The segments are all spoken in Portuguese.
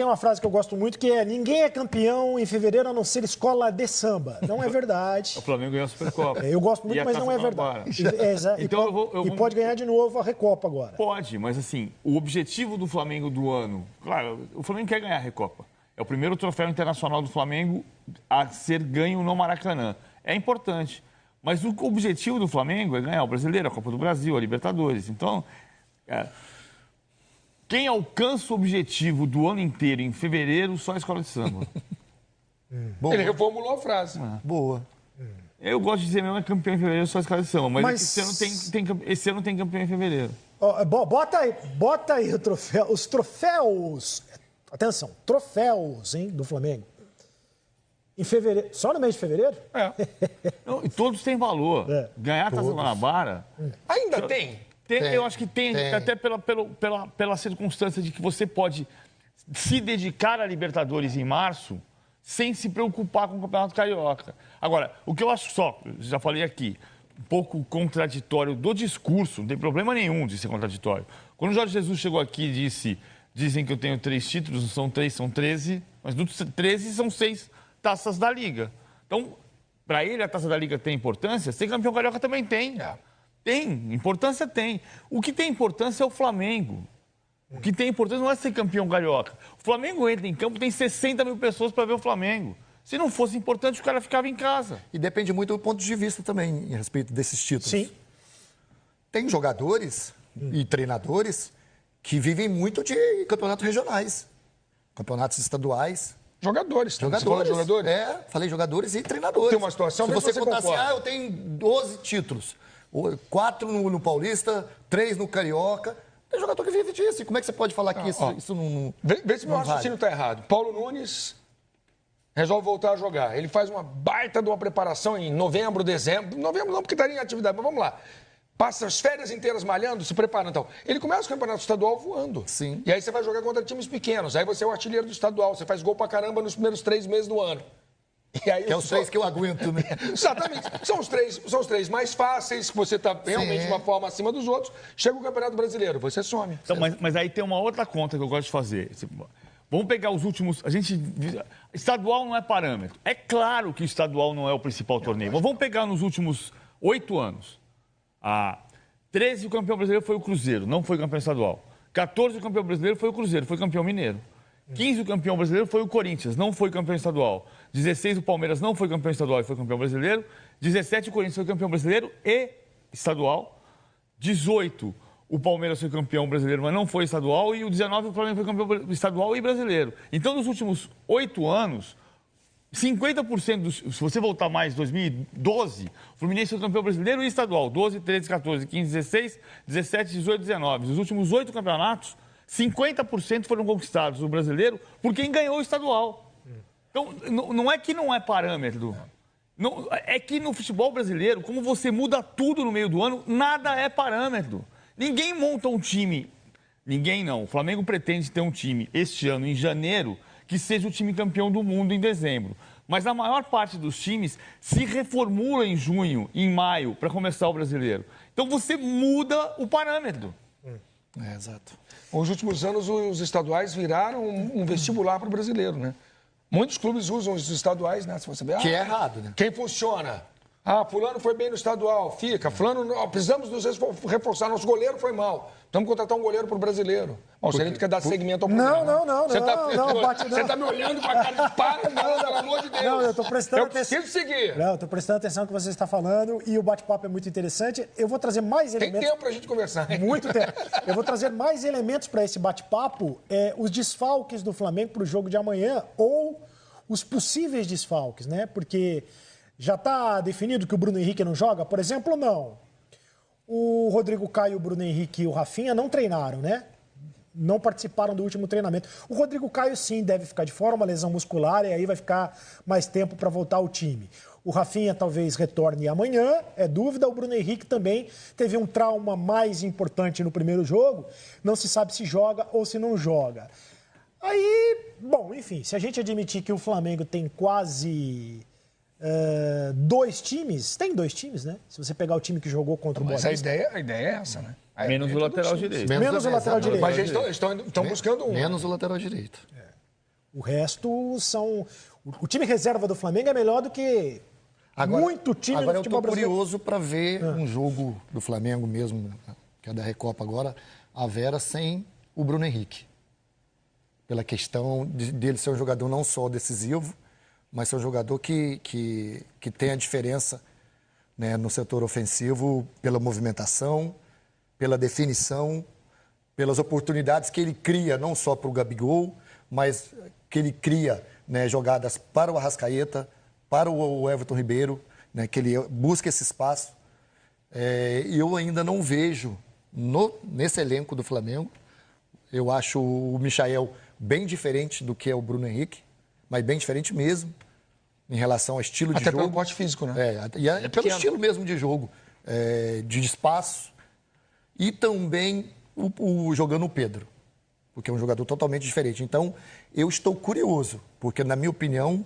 Tem uma frase que eu gosto muito que é: ninguém é campeão em fevereiro a não ser escola de samba. Não é verdade. O Flamengo ganhou a Supercopa. Eu gosto muito, mas não é verdade. E pode ganhar de novo a Recopa agora. Pode, mas assim, o objetivo do Flamengo do ano... Claro, o Flamengo quer ganhar a Recopa. É o primeiro troféu internacional do Flamengo a ser ganho no Maracanã. É importante. Mas o objetivo do Flamengo é ganhar o Brasileiro, a Copa do Brasil, a Libertadores. Então... Quem alcança o objetivo do ano inteiro em fevereiro, só a escola de samba. Ele reformulou a frase. Boa. Eu gosto de dizer mesmo é campeão em fevereiro, só a escola de samba. Mas esse ano tem campeão em fevereiro. Bota aí os troféus. Atenção, troféus, hein, do Flamengo. Em fevereiro. Só no mês de fevereiro? Não, e todos têm valor. Ganhar a Taça Guanabara... Ainda tem? Eu acho que tem. Até pela circunstância de que você pode se dedicar à Libertadores em março sem se preocupar com o Campeonato Carioca. Agora, o que eu acho já falei aqui, um pouco contraditório do discurso, não tem problema nenhum de ser contraditório. Quando o Jorge Jesus chegou aqui e dizem que eu tenho 3 títulos, não são 3, são 13, mas dos 13 são 6 taças da Liga. Então, para ele a Taça da Liga tem importância, ser campeão carioca também tem. Tem, importância tem. O que tem importância é o Flamengo. O que tem importância não é ser campeão carioca. O Flamengo entra em campo, tem 60 mil pessoas para ver o Flamengo. Se não fosse importante, o cara ficava em casa. E depende muito do ponto de vista também, a respeito desses títulos. Sim. Tem jogadores e treinadores que vivem muito de campeonatos regionais, campeonatos estaduais. Jogadores. Você falou de jogadores? Falei jogadores e treinadores. Tem uma situação, se você contar assim, concorda. eu tenho 12 títulos. 4 no Paulista, 3 no Carioca. Tem jogador que vive disso. E como é que você pode falar que isso não Vê se meu raciocínio está errado. Paulo Nunes resolve voltar a jogar. Ele faz uma baita de uma preparação em novembro, dezembro. Novembro não, porque estaria em atividade, mas vamos lá. Passa as férias inteiras malhando, se preparando. Então, ele começa o campeonato estadual voando. Sim. E aí você vai jogar contra times pequenos. Aí você é o artilheiro do estadual. Você faz gol pra caramba nos primeiros 3 meses do ano. E aí que é os 3 que eu aguento, né? Exatamente. São os três mais fáceis, que você está realmente de uma forma acima dos outros. Chega o Campeonato Brasileiro, você some. Então, mas aí tem uma outra conta que eu gosto de fazer. Vamos pegar os últimos... Estadual não é parâmetro. É claro que o estadual não é o principal torneio. Mas vamos pegar nos últimos 8 anos. 13 o campeão brasileiro foi o Cruzeiro, não foi campeão estadual. 14 o campeão brasileiro foi o Cruzeiro, foi campeão mineiro. 15 o campeão brasileiro foi o Corinthians, não foi campeão estadual. 16 o Palmeiras não foi campeão estadual e foi campeão brasileiro. 17 o Corinthians foi campeão brasileiro e estadual. 18 o Palmeiras foi campeão brasileiro, mas não foi estadual. E o 19 o Flamengo foi campeão estadual e brasileiro. Então, nos últimos 8 anos, 50% se você voltar mais 2012, o Fluminense foi campeão brasileiro e estadual. 12, 13, 14, 15, 16, 17, 18, 19. Nos últimos 8 campeonatos, 50% foram conquistados no brasileiro por quem ganhou o estadual. Então, não é que não é parâmetro. Não, é que no futebol brasileiro, como você muda tudo no meio do ano, nada é parâmetro. Ninguém monta um time. Ninguém não. O Flamengo pretende ter um time este ano, em janeiro, que seja o time campeão do mundo em dezembro. Mas a maior parte dos times se reformula em junho, em maio, para começar o brasileiro. Então você muda o parâmetro. Exato. Nos últimos anos, os estaduais viraram um vestibular para o brasileiro, né? Muitos clubes usam os estaduais, né? Se você ver, que é errado, né? Quem funciona? Fulano foi bem no estadual, fica. Fulano, precisamos nos reforçar, nosso goleiro foi mal. Precisamos contratar um goleiro para o brasileiro. Você nem quer dar segmento ao problema. Não. Você está me olhando com a cara de pelo amor de Deus. Não, eu estou prestando atenção. Eu preciso seguir. Não, eu estou prestando atenção no que você está falando e o bate-papo é muito interessante. Eu vou trazer mais elementos. Tem tempo para a gente conversar. Muito tempo. Eu vou trazer mais elementos para esse bate-papo, os desfalques do Flamengo para o jogo de amanhã ou os possíveis desfalques, né? Porque já está definido que o Bruno Henrique não joga, por exemplo, não. O Rodrigo Caio, o Bruno Henrique e o Rafinha não treinaram, né? Não participaram do último treinamento. O Rodrigo Caio, sim, deve ficar de fora, uma lesão muscular, e aí vai ficar mais tempo para voltar ao time. O Rafinha talvez retorne amanhã, é dúvida. O Bruno Henrique também teve um trauma mais importante no primeiro jogo. Não se sabe se joga ou se não joga. Aí, bom, enfim, se a gente admitir que o Flamengo tem quase... 2 times, tem 2 times, né? Se você pegar o time que jogou contra o Boa Vista. Mas a ideia é essa, né? Menos o lateral direito. Menos o lateral direito. Mas eles estão buscando um. Menos o lateral direito. O resto são... O time reserva do Flamengo é melhor do que muito time agora no futebol brasileiro. Agora eu estou curioso para ver um jogo do Flamengo mesmo, que é da Recopa agora, a Vera sem o Bruno Henrique. Pela questão dele ser um jogador não só decisivo, mas ser um jogador que tem a diferença, né, no setor ofensivo pela movimentação, pela definição, pelas oportunidades que ele cria, não só para o Gabigol, mas que ele cria, né, jogadas para o Arrascaeta, para o Everton Ribeiro, né, que ele busca esse espaço. E eu ainda não vejo nesse elenco do Flamengo, eu acho o Michael bem diferente do que é o Bruno Henrique, mas bem diferente mesmo, em relação ao estilo de jogo. Até pelo porte físico, né? Pelo estilo mesmo de jogo, de espaço. E também jogando o Pedro, porque é um jogador totalmente diferente. Então, eu estou curioso, porque, na minha opinião,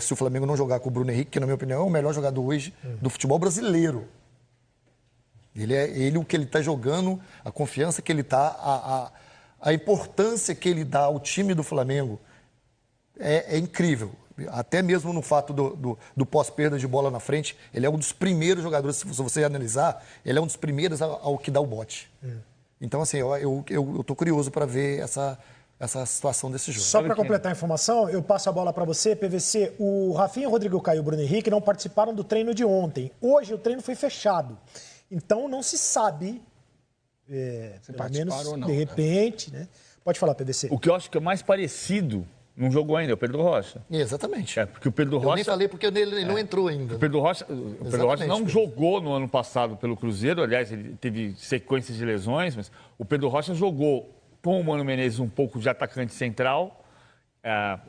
se o Flamengo não jogar com o Bruno Henrique, que, na minha opinião, é o melhor jogador hoje do futebol brasileiro. O que ele está jogando, a confiança que ele está, a importância que ele dá ao time do Flamengo é incrível. Até mesmo no fato do pós-perda de bola na frente, ele é um dos primeiros jogadores, se você analisar, ele é um dos primeiros ao que dá o bote. Então, assim, eu estou curioso para ver essa situação desse jogo. Só para completar a informação, eu passo a bola para você, PVC. O Rafinha, o Rodrigo Caio e o Bruno Henrique não participaram do treino de ontem. Hoje o treino foi fechado. Então não se sabe, pelo menos ou não, de repente, né? Pode falar, PVC. O que eu acho que é mais parecido, não jogou ainda, é o Pedro Rocha. Exatamente. Porque o Pedro Rocha... Eu nem falei porque ele não entrou ainda. O Pedro Rocha não jogou no ano passado pelo Cruzeiro, aliás, ele teve sequências de lesões, mas o Pedro Rocha jogou com o Mano Menezes um pouco de atacante central.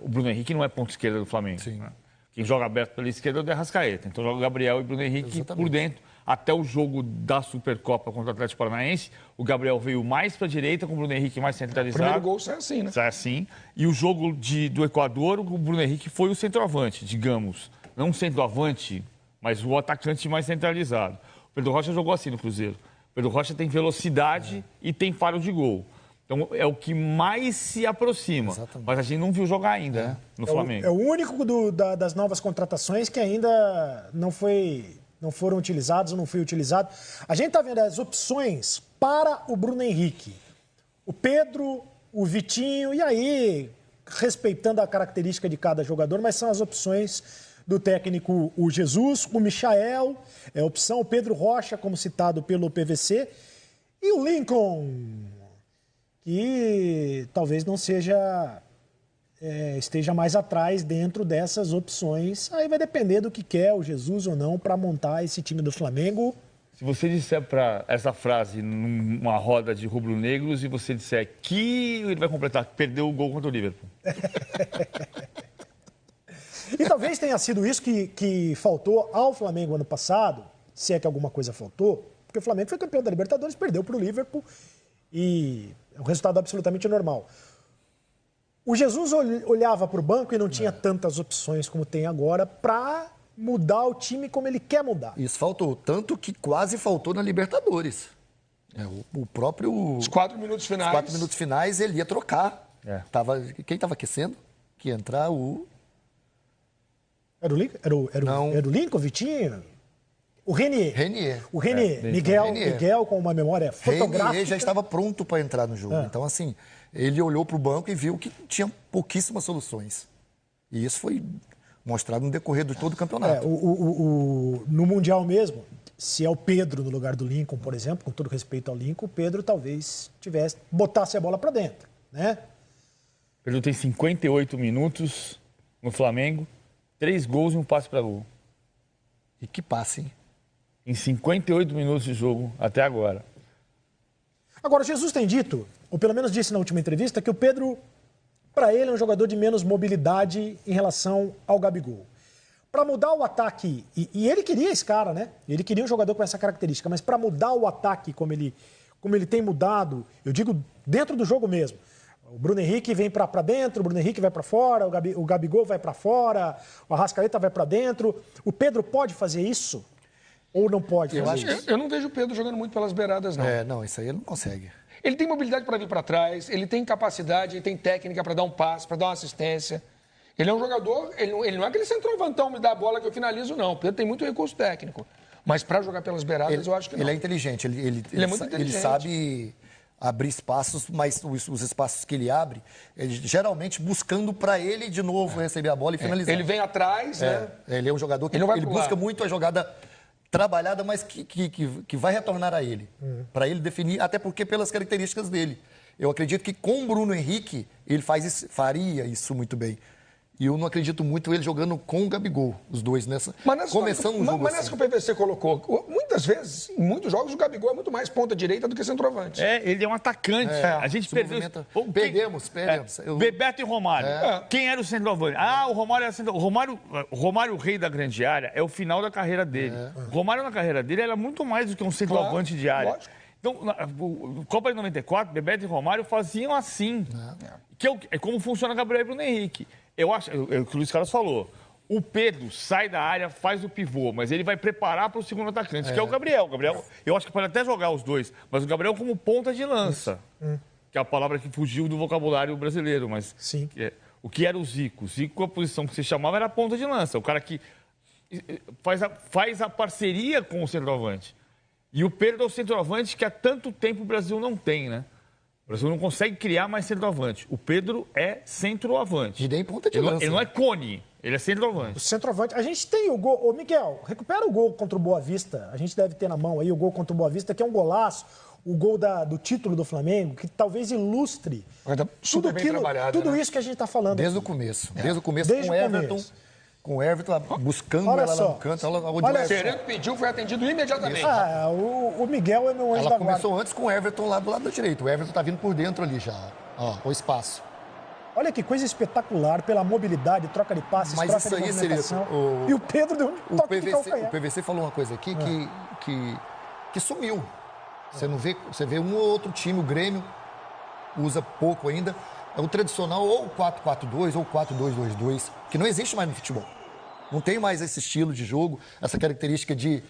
O Bruno Henrique não é ponto esquerda do Flamengo. Né? Quem joga aberto pela esquerda é o De Arrascaeta. Então joga o Gabriel e o Bruno Henrique por dentro. Até o jogo da Supercopa contra o Atlético Paranaense, o Gabriel veio mais para a direita, com o Bruno Henrique mais centralizado. O primeiro gol sai assim, né? Sai assim. E o jogo do Equador, o Bruno Henrique foi o centroavante, digamos. Não um centroavante, mas o atacante mais centralizado. O Pedro Rocha jogou assim no Cruzeiro. O Pedro Rocha tem velocidade e tem faro de gol. Então é o que mais se aproxima. Exatamente. Mas a gente não viu jogar ainda, né, no Flamengo. É o único das novas contratações que ainda não foram utilizados ou não foi utilizado. A gente está vendo as opções para o Bruno Henrique. O Pedro, o Vitinho, e aí, respeitando a característica de cada jogador, mas são as opções do técnico, o Jesus, o Michael, é a opção, o Pedro Rocha, como citado pelo PVC, e o Lincoln, que talvez não esteja mais atrás dentro dessas opções. Aí vai depender do que quer o Jesus ou não para montar esse time do Flamengo. Se você disser para essa frase numa roda de rubro-negros e você disser que ele vai completar, perdeu o gol contra o Liverpool. E talvez tenha sido isso que faltou ao Flamengo ano passado, se é que alguma coisa faltou, porque o Flamengo foi campeão da Libertadores, perdeu para o Liverpool e é um resultado absolutamente normal. O Jesus olhava para o banco e não tinha tantas opções como tem agora para mudar o time como ele quer mudar. Isso faltou, tanto que quase faltou na Libertadores. O próprio... Os 4 minutos finais. Os 4 minutos finais ele ia trocar. Quem estava aquecendo? Que ia entrar o... Era o Lincoln, o Vitinho? O Renier. O Renier. Miguel com uma memória fotográfica. Renier já estava pronto para entrar no jogo. Então, assim, ele olhou para o banco e viu que tinha pouquíssimas soluções. E isso foi mostrado no decorrer de todo o campeonato. No Mundial mesmo, se é o Pedro no lugar do Lincoln, por exemplo, com todo respeito ao Lincoln, o Pedro talvez botasse a bola para dentro, né? O Pedro tem 58 minutos no Flamengo, 3 gols e um passe para gol. E que passe, hein? Em 58 minutos de jogo até agora. Agora, Jesus tem dito, ou pelo menos disse na última entrevista, que o Pedro, para ele, é um jogador de menos mobilidade em relação ao Gabigol. Para mudar o ataque, e ele queria esse cara, né? Ele queria um jogador com essa característica, mas para mudar o ataque como ele tem mudado, eu digo dentro do jogo mesmo. O Bruno Henrique vem para dentro, o Bruno Henrique vai para fora, o Gabigol vai para fora, o Arrascaeta vai para dentro. O Pedro pode fazer isso? Ou não pode fazer isso? Eu não vejo o Pedro jogando muito pelas beiradas, não. Não, isso aí ele não consegue. Ele tem mobilidade para vir para trás, ele tem capacidade, ele tem técnica para dar um passe, para dar uma assistência. Ele é um jogador, ele não é aquele centroavantão, me dá a bola que eu finalizo, não. O Pedro tem muito recurso técnico. Mas para jogar pelas beiradas, eu acho que não. Ele é inteligente, ele é muito inteligente. Ele sabe abrir espaços, mas os espaços que ele abre, ele, geralmente buscando para ele de novo receber a bola e finalizar. Ele vem atrás, né? Ele é um jogador que ele busca muito a jogada trabalhada, mas que vai retornar a ele. Para ele definir, até porque pelas características dele. Eu acredito que com o Bruno Henrique, ele faria isso muito bem. E eu não acredito muito ele jogando com o Gabigol, os dois começando um jogo Mas nessa que o PVC colocou, muitas vezes, em muitos jogos, o Gabigol é muito mais ponta direita do que centroavante. Ele é um atacante. A gente perdeu. Perdemos. Bebeto e Romário. Quem era o centroavante? O Romário era centroavante. O Romário, o rei da grande área, é o final da carreira dele. O Romário, na carreira dele, era muito mais do que um centroavante de área. Lógico. Então, Copa de 94, Bebeto e Romário faziam assim. Que é como funciona Gabriel e Bruno Henrique. Eu acho, é o que o Luiz Carlos falou. O Pedro sai da área, faz o pivô, mas ele vai preparar para o segundo atacante, que é o Gabriel. O Gabriel, eu acho que pode até jogar os dois, mas o Gabriel como ponta de lança, que é a palavra que fugiu do vocabulário brasileiro, mas Sim. O que era o Zico? O Zico, a posição que se chamava era ponta de lança, o cara que faz a parceria com o centroavante. E o Pedro é o centroavante que há tanto tempo o Brasil não tem, né? O Brasil não consegue criar mais centroavante. O Pedro é centroavante. E nem ponta de lança. Ele não é cone, ele é centroavante. O centroavante. A gente tem o gol. Ô, Miguel, recupera o gol contra o Boa Vista. A gente deve ter na mão aí o gol contra o Boa Vista, que é um golaço. O gol do título do Flamengo, que talvez ilustre Super bem trabalhado, tudo né? isso que a gente está falando. Desde o começo. Desde o começo Desde com o o Everton. começo. Com o Everton buscando Olha ela só. lá no canto. Olha só. Pereira pediu, foi atendido imediatamente. O Miguel é meu anjo Ela da começou guarda. antes com o Everton lá do lado direito. O Everton tá vindo por dentro ali já. Ó, o espaço. Olha que coisa espetacular pela mobilidade, troca de passes, Mas troca isso de aí seria movimentação. E o Pedro deu um O toque de calcanhar. o PVC falou uma coisa aqui que sumiu. Você não vê, você vê um ou outro time, o Grêmio usa pouco ainda. É o tradicional ou 4-4-2 ou 4-2-2-2, que não existe mais no futebol. Não tem mais esse estilo de jogo, essa característica de